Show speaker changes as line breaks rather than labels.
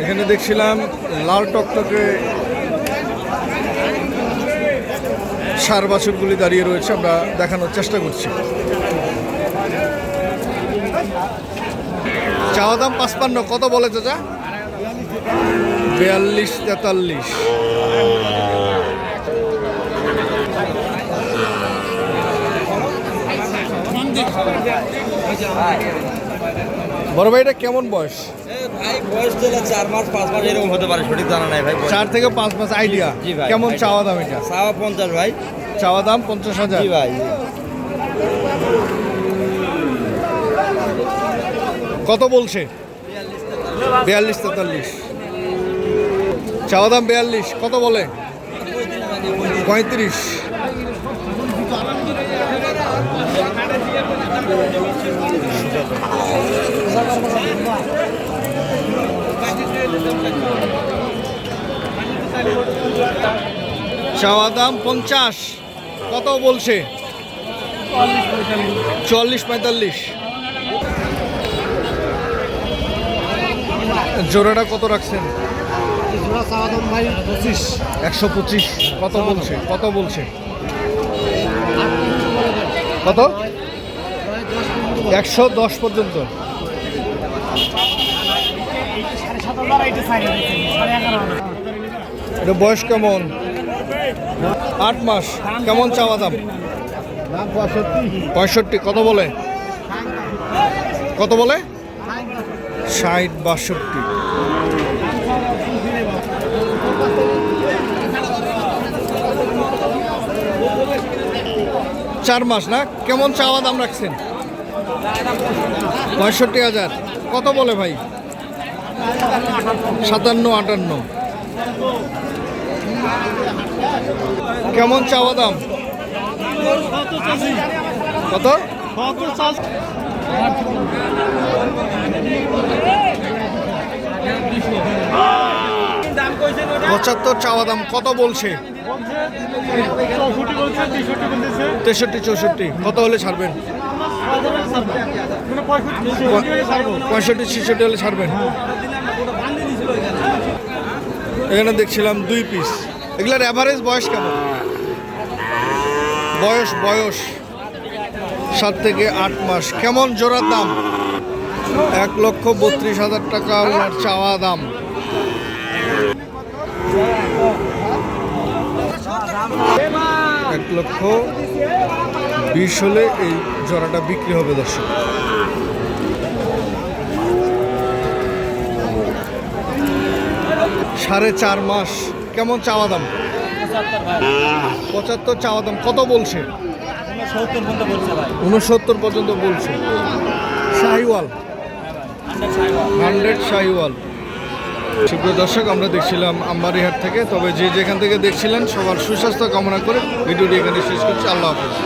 এখানে দেখছিলাম লাল টকটকে ষাঁড় বাছুরগুলি দাঁড়িয়ে রয়েছে, আমরা দেখানোর চেষ্টা করছি। চাওয়া দাম 55, কত বলে চাচা? 42-43। বড় ভাই, এটা কেমন বয়স?
ভাই বয়স তো 4 মাস 5 মাস এরকম হতে পারে, সঠিক জানা নাই ভাই।
4 থেকে 5 মাস আইডিয়া।
জি ভাই।
কেমন চাওয়া দাম এটা?
চাওয়া 50 ভাই।
চাওয়া দাম 50,000।
জি ভাই।
কত বলছে? 42-43। চাওয়া দাম 42, কত বলে? 35। চাওয়া দাম 50, কত বলছে? 44-45। জোড়াটা কত রাখছেন? 125। কত বলছে? কত বলছে? কত? 110 পর্যন্ত। এটা বয়স কেমন? 8 মাস। কেমন চাওয়া দাম? 65। কত বলে? কত বলে? 60-62। চার মাস না? কেমন চাওয়া দাম রাখছেন? 65,000। কত বলে ভাই? 57-58। কেমন চাওয়া দাম? কত? 75 চাওয়া দাম, কত বলছে? 63-64। কত হলে ছাড়বেন? 65-66 হলে ছাড়বেন। এখানে দেখছিলাম 2 পিস। এগুলার অ্যাভারেজ বয়স কেমন? বয়স 7 থেকে 8 মাস। কেমন জোড়ার দাম? 1,32,000 টাকা ওনার চাওয়া দাম। $1,20,000 হলে এই জোড়াটা বিক্রি হবে দর্শক। সাড়ে 4 মাস। কেমন চাওয়া দাম? 75 চাওয়া দাম, কত বলছে? 69 পর্যন্ত বলছে। শাহিওয়াল, 100 শাহিওয়াল। সুপ্রিয় দর্শক, আমরা দেখছিলাম আমবাড়িহাট থেকে। তবে যে যেখান থেকে দেখছিলেন সবার সুস্বাস্থ্য কামনা করে ভিডিওটি এখানে শেষ করছি। আল্লাহ হাফেজ।